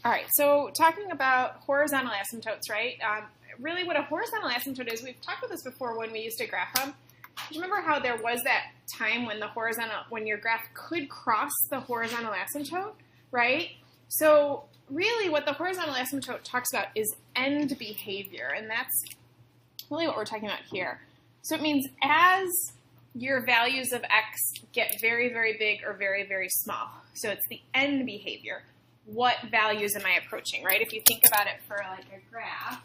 All right, so talking about horizontal asymptotes, right? Really what a horizontal asymptote is, we've talked about this before when we used to graph them. Do you remember how there was that time when your graph could cross the horizontal asymptote, right? So really what the horizontal asymptote talks about is end behavior, and that's really what we're talking about here. So it means as your values of x get very, very big or very, very small. So it's the end behavior. What values am I approaching, right? If you think about it for like a graph,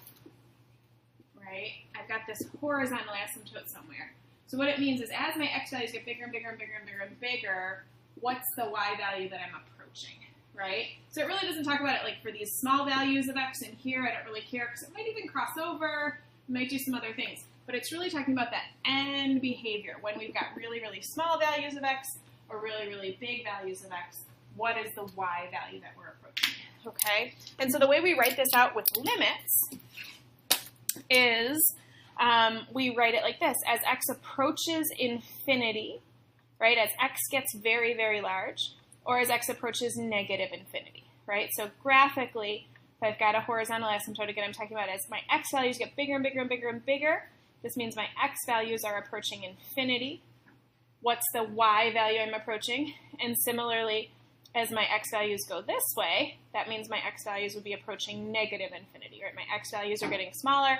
right, I've got this horizontal asymptote somewhere. So what it means is as my x values get bigger and bigger and bigger and bigger and bigger, what's the y value that I'm approaching, right? So it really doesn't talk about it like for these small values of x in here. I don't really care because it might even cross over, it might do some other things. But it's really talking about that end behavior. When we've got really, really small values of x or really, really big values of x, what is the y value that we're approaching, okay? And so the way we write this out with limits is we write it like this. As x approaches infinity, right, as x gets very, very large, or as x approaches negative infinity, right? So graphically, if I've got a horizontal asymptote, again, I'm talking about as my x values get bigger and bigger and bigger and bigger, this means my x values are approaching infinity. What's the y value I'm approaching? And similarly, as my x values go this way, that means my x values would be approaching negative infinity, right? My x values are getting smaller.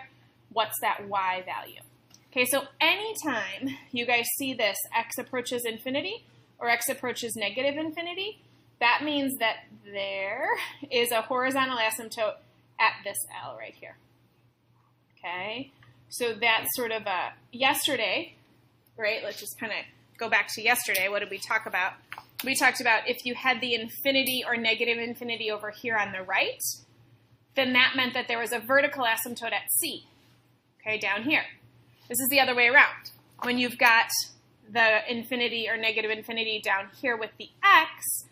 What's that y value? Okay, so anytime you guys see this x approaches infinity or x approaches negative infinity, that means that there is a horizontal asymptote at this L right here. Okay, so that's sort of a yesterday, right? Let's just kind of go back to yesterday. What did we talk about? We talked about if you had the infinity or negative infinity over here on the right, then that meant that there was a vertical asymptote at C, okay, down here. This is the other way around. When you've got the infinity or negative infinity down here with the x,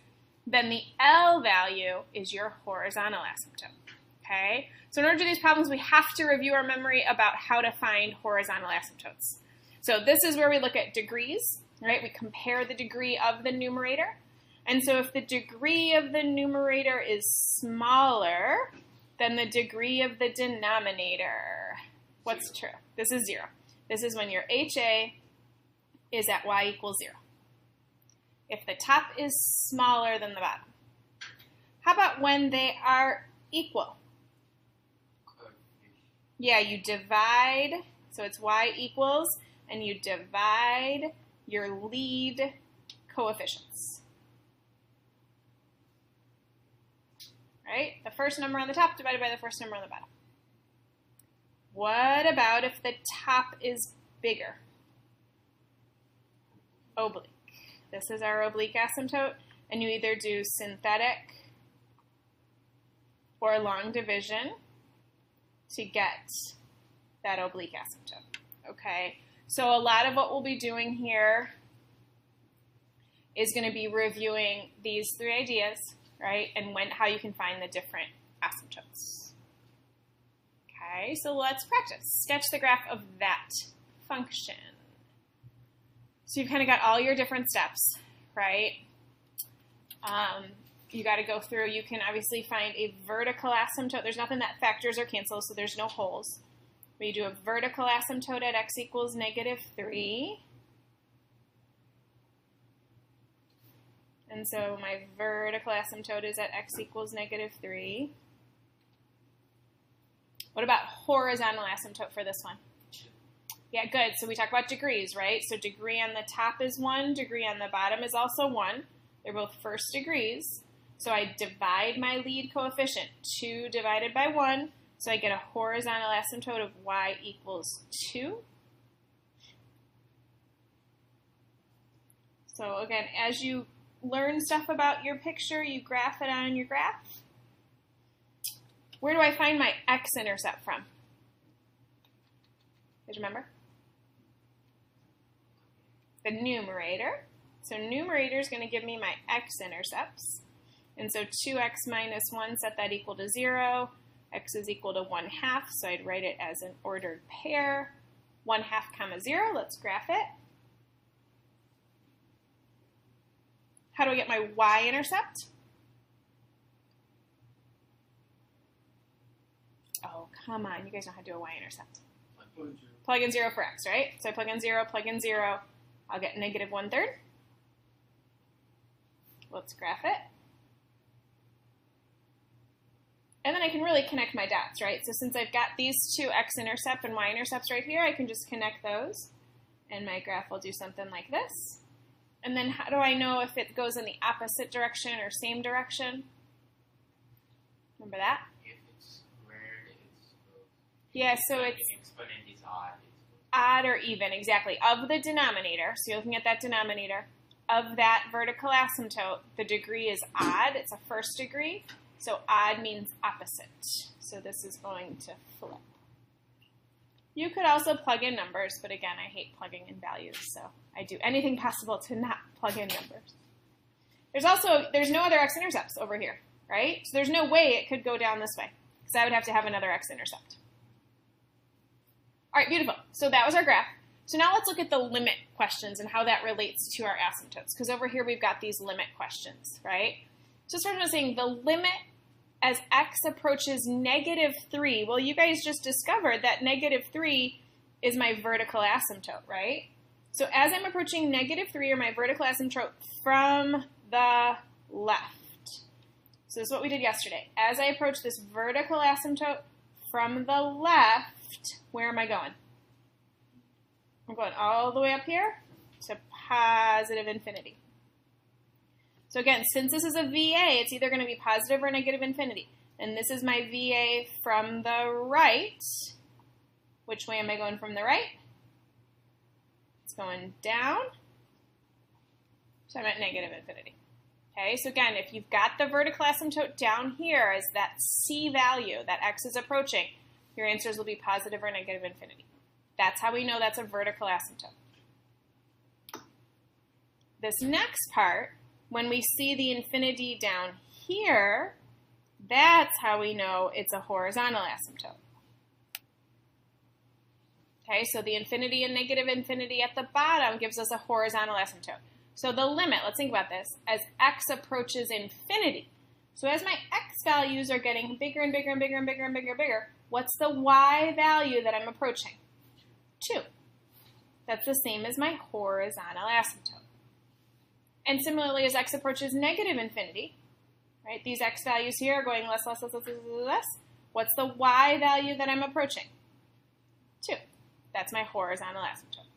then the L value is your horizontal asymptote, okay? So in order to do these problems, we have to review our memory about how to find horizontal asymptotes. So this is where we look at degrees, right? We compare the degree of the numerator. And so if the degree of the numerator is smaller than the degree of the denominator, what's true? This is 0. This is when your HA is at y equals 0. If the top is smaller than the bottom. How about when they are equal? Yeah, you divide, so it's y equals, and you divide your lead coefficients. Right? The first number on the top divided by the first number on the bottom. What about if the top is bigger? Oblique. This is our oblique asymptote, and you either do synthetic or long division to get that oblique asymptote. Okay? So a lot of what we'll be doing here is going to be reviewing these three ideas, right, and how you can find the different asymptotes. Okay, so let's practice. Sketch the graph of that function. So you've kind of got all your different steps, right? You got to go through. You can obviously find a vertical asymptote. There's nothing that factors or cancels, so there's no holes. We do a vertical asymptote at x equals -3. And so my vertical asymptote is at x equals -3. What about horizontal asymptote for this one? Yeah, good. So we talk about degrees, right? So degree on the top is 1. Degree on the bottom is also 1. They're both first degrees. So I divide my lead coefficient. 2 divided by 1. So I get a horizontal asymptote of y equals 2. So again, as you learn stuff about your picture, you graph it on your graph. Where do I find my x-intercept from? Did you remember? The numerator. So numerator is going to give me my x-intercepts. And so 2x minus 1, set that equal to 0. X is equal to 1/2, so I'd write it as an ordered pair. 1/2 comma 0, let's graph it. How do I get my y-intercept? Come on, you guys know how to do a y-intercept. Plug in 0 for x, right? So I plug in 0, I'll get negative 1/3. Let's graph it. And then I can really connect my dots, right? So since I've got these two x-intercept and y-intercepts right here, I can just connect those. And my graph will do something like this. And then how do I know if it goes in the opposite direction or same direction? Remember that? If it's squared, it's Yeah, so it's exponent is odd. odd or even, exactly, of the denominator. So you're looking at that denominator. Of that vertical asymptote, the degree is odd. It's a first degree. So odd means opposite. So this is going to flip. You could also plug in numbers, but again, I hate plugging in values, so I do anything possible to not plug in numbers. There's no other x-intercepts over here, right? So there's no way it could go down this way, because I would have to have another x-intercept. All right, beautiful. So that was our graph. So now let's look at the limit questions and how that relates to our asymptotes, because over here we've got these limit questions, right? So starting with saying the limit as x approaches -3, well, you guys just discovered that -3 is my vertical asymptote, right? So as I'm approaching -3, or my vertical asymptote from the left. So this is what we did yesterday. As I approach this vertical asymptote from the left, where am I going? I'm going all the way up here to positive infinity. So again, since this is a VA, it's either going to be positive or negative infinity. And this is my VA from the right. Which way am I going from the right? It's going down. So I'm at negative infinity. Okay, so again, if you've got the vertical asymptote down here as that C value that x is approaching, your answers will be positive or negative infinity. That's how we know that's a vertical asymptote. This next part, when we see the infinity down here, that's how we know it's a horizontal asymptote. Okay, so the infinity and negative infinity at the bottom gives us a horizontal asymptote. So the limit, let's think about this, as x approaches infinity. So as my x values are getting bigger and bigger and bigger and bigger and bigger and bigger, what's the y value that I'm approaching? 2. That's the same as my horizontal asymptote. And similarly, as x approaches negative infinity, right, these x values here are going less, less, less, less, less, less. What's the y value that I'm approaching? 2. That's my horizontal asymptote.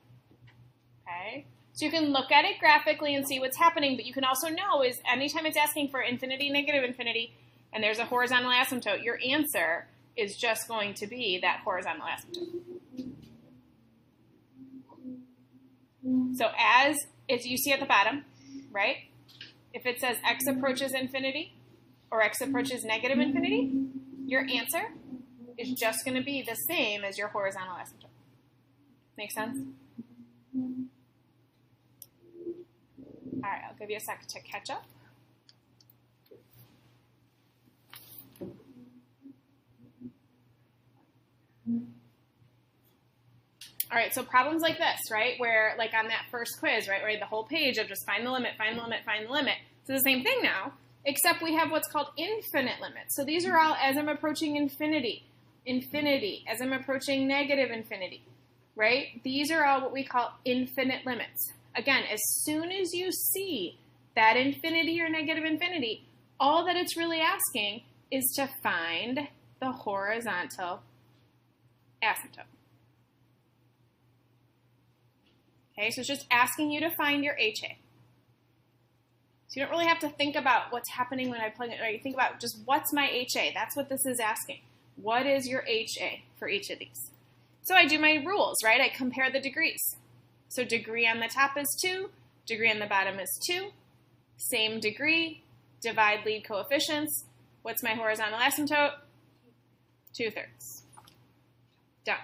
Okay? So you can look at it graphically and see what's happening, but you can also know is anytime it's asking for infinity, negative infinity, and there's a horizontal asymptote, your answer is just going to be that horizontal asymptote. So as you see at the bottom, right? If it says x approaches infinity or x approaches negative infinity, your answer is just going to be the same as your horizontal asymptote. Make sense? All right, I'll give you a sec to catch up. All right, so problems like this, right, where like on that first quiz, right, where the whole page of just find the limit, find the limit, find the limit. So the same thing now, except we have what's called infinite limits. So these are all as I'm approaching infinity, as I'm approaching negative infinity, right? These are all what we call infinite limits. Again, as soon as you see that infinity or negative infinity, all that it's really asking is to find the horizontal asymptote. Okay, so it's just asking you to find your HA. So you don't really have to think about what's happening when I plug it, or you think about just what's my HA. That's what this is asking. What is your HA for each of these? So I do my rules, right? I compare the degrees. So degree on the top is 2, degree on the bottom is 2, same degree, divide lead coefficients. What's my horizontal asymptote? 2/3. Done.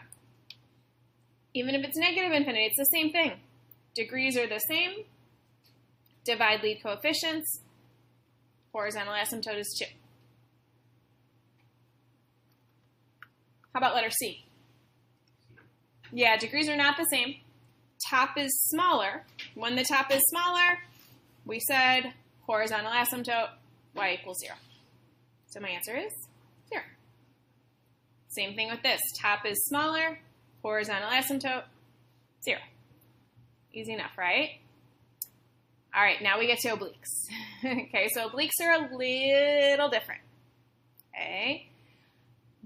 Even if it's negative infinity, it's the same thing. Degrees are the same. Divide lead coefficients. Horizontal asymptote is 2. How about letter C? Yeah, degrees are not the same. Top is smaller. When the top is smaller, we said horizontal asymptote, y equals 0. So my answer is 0. Same thing with this. Top is smaller, horizontal asymptote, 0. Easy enough, right? All right, now we get to obliques. Okay, so obliques are a little different. Okay,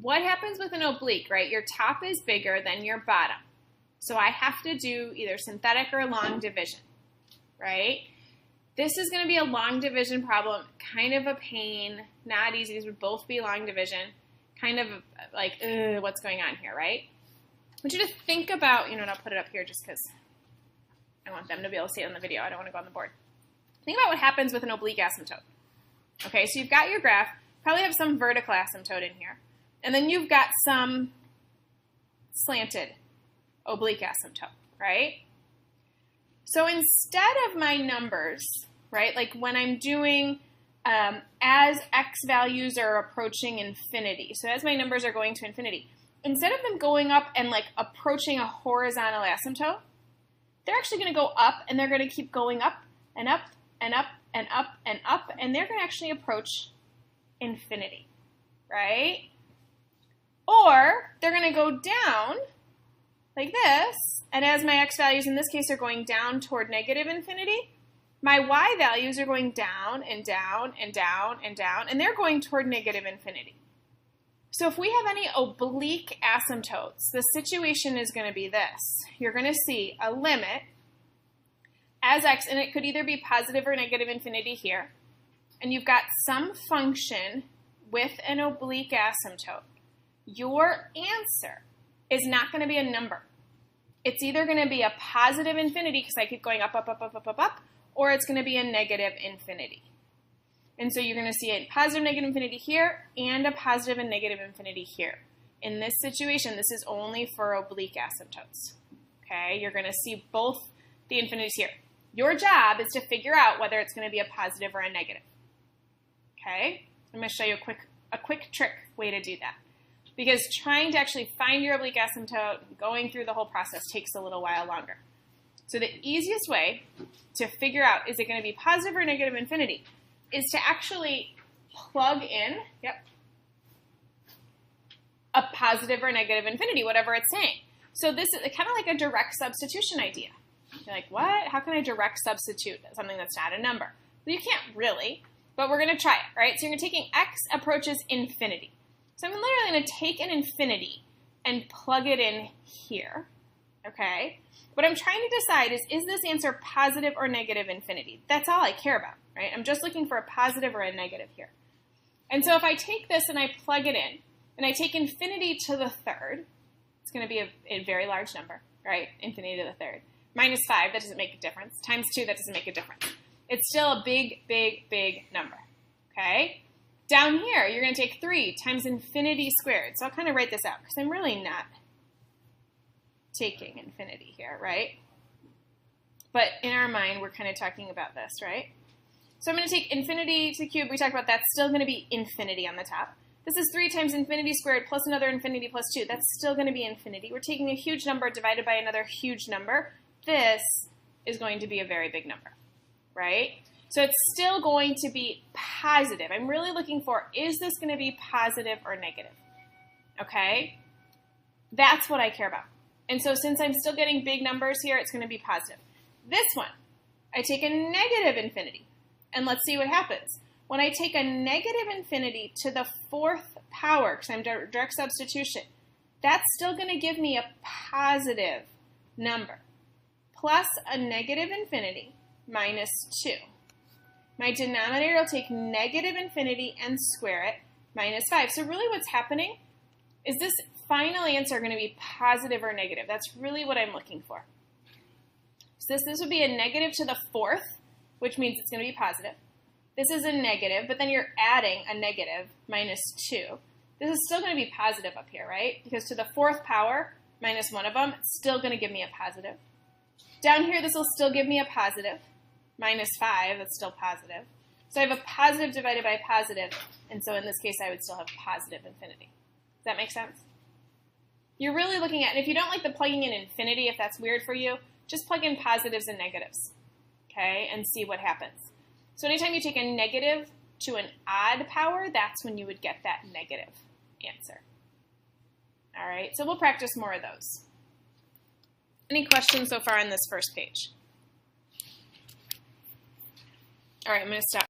what happens with an oblique, right? Your top is bigger than your bottom. So I have to do either synthetic or long division, right? This is going to be a long division problem, kind of a pain, not easy. These would both be long division, kind of like, what's going on here, right? I want you to think about, and I'll put it up here just because I want them to be able to see it on the video. I don't want to go on the board. Think about what happens with an oblique asymptote. Okay, so you've got your graph, probably have some vertical asymptote in here, and then you've got some slanted oblique asymptote, right? So instead of my numbers, right, like when I'm doing as x values are approaching infinity, so as my numbers are going to infinity, instead of them going up and like approaching a horizontal asymptote, they're actually going to go up and they're going to keep going up and up and up and up and up, and they're going to actually approach infinity, right? Or they're going to go down like this, and as my x values in this case are going down toward negative infinity, my y values are going down and down and down and down, and they're going toward negative infinity. So if we have any oblique asymptotes, the situation is going to be this. You're going to see a limit as x, and it could either be positive or negative infinity here, and you've got some function with an oblique asymptote. Your answer is not going to be a number. It's either going to be a positive infinity, because I keep going up, up, up, up, up, up, up, or it's going to be a negative infinity. And so you're going to see a positive negative infinity here and a positive and negative infinity here. In this situation, this is only for oblique asymptotes. Okay, you're going to see both the infinities here. Your job is to figure out whether it's going to be a positive or a negative. Okay, I'm going to show you a quick trick way to do that. Because trying to actually find your oblique asymptote, going through the whole process takes a little while longer. So the easiest way to figure out, is it going to be positive or negative infinity, is to actually plug in, a positive or negative infinity, whatever it's saying. So this is kind of like a direct substitution idea. You're like, what? How can I direct substitute something that's not a number? Well, you can't really, but we're going to try it, right? So you're taking x approaches infinity. So I'm literally going to take an infinity and plug it in here, okay? What I'm trying to decide is this answer positive or negative infinity? That's all I care about, right? I'm just looking for a positive or a negative here. And so if I take this and I plug it in, and I take infinity to the third, it's going to be a very large number, right? Infinity to the third. Minus 5, that doesn't make a difference. Times 2, that doesn't make a difference. It's still a big, big, big number, okay? Down here, you're going to take 3 times infinity squared. So I'll kind of write this out, because I'm really not taking infinity here, right? But in our mind, we're kind of talking about this, right? So I'm going to take infinity to the cube. We talked about that's still going to be infinity on the top. This is 3 times infinity squared plus another infinity plus 2. That's still going to be infinity. We're taking a huge number divided by another huge number. This is going to be a very big number, right? So it's still going to be positive. I'm really looking for, is this going to be positive or negative? Okay? That's what I care about. And so since I'm still getting big numbers here, it's going to be positive. This one, I take a negative infinity. And let's see what happens. When I take a negative infinity to the 4th power, because I'm direct substitution, that's still going to give me a positive number, plus a negative infinity minus 2. My denominator will take negative infinity and square it, minus 5. So really what's happening is this final answer going to be positive or negative. That's really what I'm looking for. So this would be a negative to the 4th, which means it's going to be positive. This is a negative, but then you're adding a negative minus 2. This is still going to be positive up here, right? Because to the 4th power minus one of them, it's still going to give me a positive. Down here, this will still give me a positive. Minus 5, that's still positive. So I have a positive divided by positive, and so in this case, I would still have positive infinity. Does that make sense? You're really looking at, and if you don't like the plugging in infinity, if that's weird for you, just plug in positives and negatives, okay, and see what happens. So anytime you take a negative to an odd power, that's when you would get that negative answer. All right, so we'll practice more of those. Any questions so far on this first page? All right, I'm going to stop.